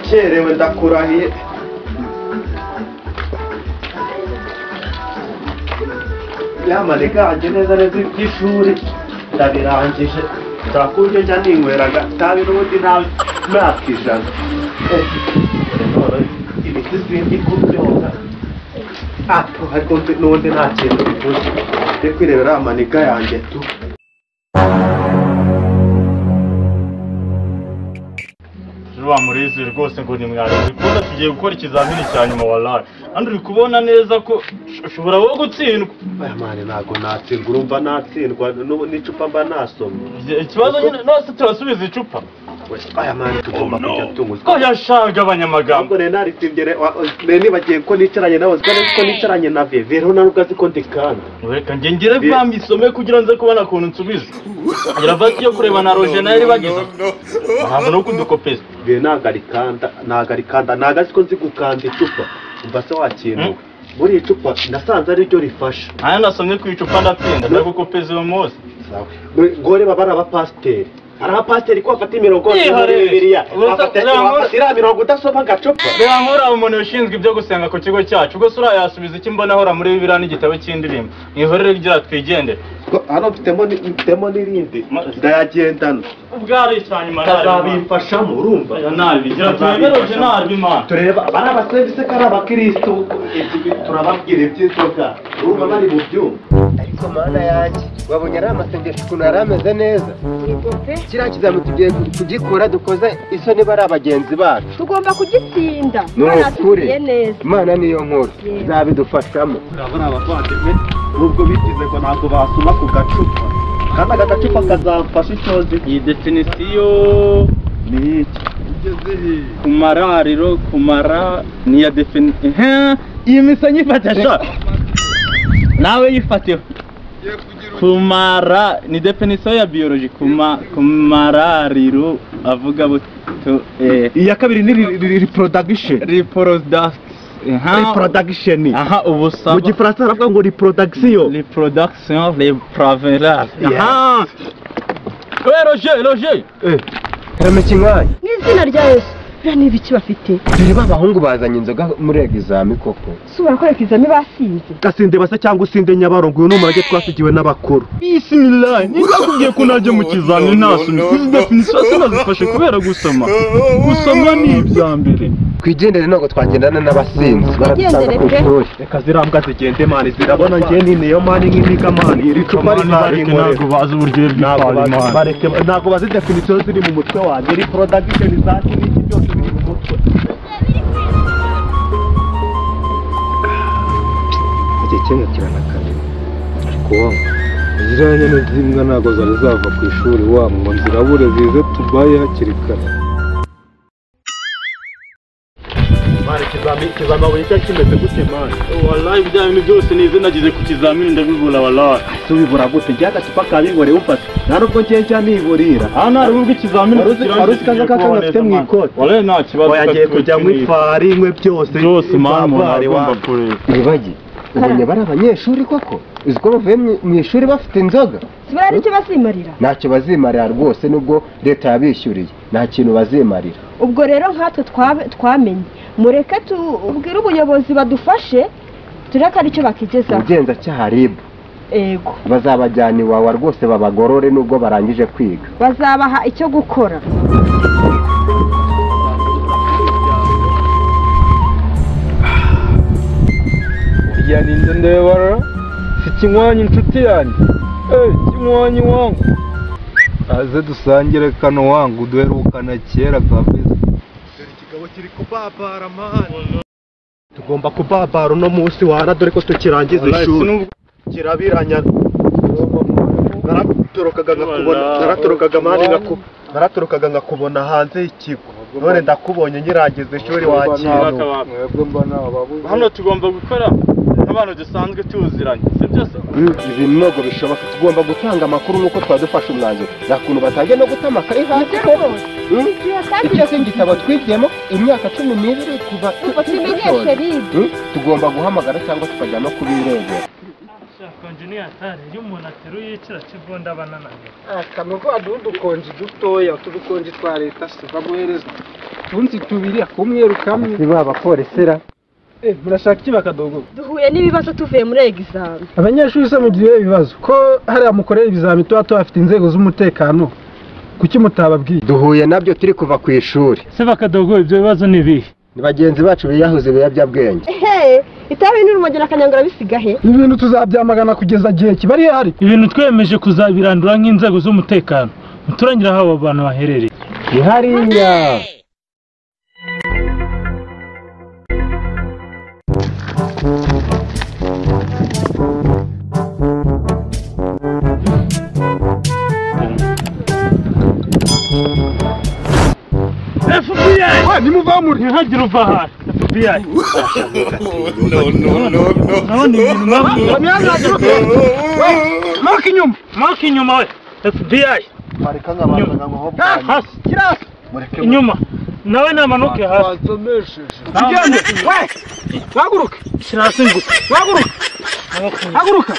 nakerewe ndakurahiye. Yamaneka yanjye neza neza iby'ishuri ndabirangije. Nzakurya njya ninyweraga itabi n'ubundi nakijana. Ibiti sindi kubyoga. Ariko n'ubundi nta kintu bivuze. Ndi kwirebera amanika yanjye tu. Wa murezi rwose ngo ni mwarimu kuko tugiye gukora ikizamini cya nyuma wallahi andi uri kubona neza ko ushobora wo gutsindwa. Aya mane ntago natsindwa, urumva natsindwa n'icupa mba nasomye. Ikibazo nyine nose turasubiza icupa. Aya mane tugomba kujya tumuzi ko yashaga abanyamagambo. Ngo naritsindire nibagiye ko nicaranye nawe ko nicaranye na Vero naruga ziko ndikana. Reka nge ngire bamisome kugira nze kubona kuntu nsubiza. Ngira bati yo kureba na Roger nayo bagize. Ntabwo no kudukopeza. Nagarikanda nagasiko nzi gukanda icupa. Umva se wakintu. Muri icupa nasanze ari ryo rifasha. Aya nasomye ku icupa ndatsinda ndagukopeza uwo munsi. Sawa. Gore babara abapasteri. Arapasteri ko afata imirongo muri Bibiliya. Afatira mirongo udasoma gacupa. Reba nkora umuntu ushinzwe ibyo gusenga ku kigo cyacu. Ubwo sura yasubiza iki mbona hora muri Bibiliya n'igitabo cy'indirimbo. Ihorere gira twigendere. Hano mfitemo n'irindi ndayagendana. Ubwari cyane imana kazabifashamo urumva. Nabi gira tuberoje nabi imana. Tureba bari abasevise kari abakristo turababwira iby'inzoga. Urumva bari mu byuma. Ariko mana yanjye wabonye ari amasengesho ukuntu yari ameze neza. Kiriya kizamini tugiye kugikora dukoze isoni bari abagenzi bacu. Tugomba kugitsinda. Nukuri Imana niyo nkuru izabidufashamo. Urabona abavandimwe nubwo bigize ngo ntabwo basoma ku gacupa kandi aka gacupa kazamfasha icyozi. Iyi definisiyo ni iki? Kumarariro kumara ni ya iyi misanyi ifatisha nawe yifateho. Kumara ni definisiyo ya biology. Kumarariro avuga buto iya kabiri ni reproduction. Reproduction. Aha ubusaba. Mu gifaransa baravuga ngo reproduction. Reproduction reproduction. Aha. Roger. Karameki nk'aya. N'izina rya Yesu. Bira n'ibiki bafite? Reba abahungu bazanye inzoga muri egizami koko. Subara ko egizami basinze. Gasinde basa cyangwa usinde Nyabarongo uyu n'umurage twasigiwe n'abakuru. Bismillah. Nibakubwiye ko najye mu kizami nasomye. Izi definition sinazifashe kubera gusoma. Gusoma ni ibyambere. Twigendere ntabwo twagendana n'abasinzi baradusanga ku ishuri. Reka zirambwa zigende mani zirabona ngiye ni niyo mani nk'imiga mani iri cupa rizari nkore. Ntabwo bazi uburyo bw'ipari. Ntabwo bazi definition ziri mu mutwe wanjye. Reproduction izaki n'iki byose biri mu mutwe. Igihe kimwe kiranakanye. Ariko ziriya nyene z'imbwa ntabwo zari zava ku ishuri ngo nzirabure zize tubaye hakiri kare. Mani kizami wabuye cya kimeze gute mani? Wallahi ibyo bintu byose nize nagize ku kizamini ndabibura wallahi. Subibura gute njya gacupa kabingore ufata. Narubwo ngiye cya niburira. Nari ubwo ikizamini aruzi kanga gafite mu ikoti. Wallahi nta kibazo. Yagiye kujya mu ifari imwe byose mama agomba kureba. Nibagi ubonye bari abanyeshuri koko uzi ko bavuye mu ishuri bafite inzoga. Sibara icyo bazimarira. Ntacyo bazimarira rwose nubwo leta yabishyuriye nta kintu bazimarira. Ubwo rero nkatwe twamenye mureke tubwire ubuyobozi badufashe tureka aricyo bakigezaho. Ubugenzacyaha RIB Ego bazabajyana iwawa rwose babagorore nubwo barangije kwiga. Bazabaha icyo gukora. Ya ninde ndebara sikinywanyi inshuti yanjye kinywanyi wangu aze dusangire kano wangu duherukana kera kabisa. Ikigabo kiri kubabara mani. Tugomba kubabara uno munsi wana dore ko tukirangiza ishuri. Kirabiranya. Naratorokaga ngakubona hanze y'ikigo. None ndakubonye nyirangiza ishuri wakira. Hano tugomba gukora nk'abantu dusanzwe tuziranye. Sibyo se? Ibi ntabwo bishoboka. Tugomba gutanga amakuru nk'uko twadufashe umwanzuro. Nakuntu batangiye no gutama kayi hasi ko. Iki se igitabo twigiyemo imyaka 12 kuva tumenyeshe RIB. Tugomba guhamagara cyangwa tukajya no kubiregera. Konjini atari y'umuntu ateruye yicira kivonda banana. Akanuko adudukonji dutoya tudukonji twa leta siva guhereza. utunsi tubiri akumweru kamwe. Niba abapolisira. Murashaka iki bakadogo? duhuye n'ibibazo tuvuye muri examen. Abanyeshuri se mugiye ibibazo ko hari amukorera ibizami tuba afite inzego z'umutekano. Kuki mutababwiye? Duhuye nabyo turi kuva ku ishuri. Se bakadogo ibyo bibazo ni bihe? Ni bagenzi bacu biyahuze ibiyobyabwenge. Itabi n'urumogi n'akanyangura bisiga he? Ibintu tuzabyamagana kugeza gihe kibari hari. Ibintu twemeje kuzabirandura nk'inzego z'umutekano. Muturangira aho abo bantu baherereye. Ni hariya. FBI! Ni muvamuri. Ntihagire uva hasi. FBI! Maka inyuma we. FBI! Mareka nk'abantu ngo Hasi. Inyuma. Nawe namanuke hasi. Tugende. Haguruka. Shira hasi ngusa. Haguruka.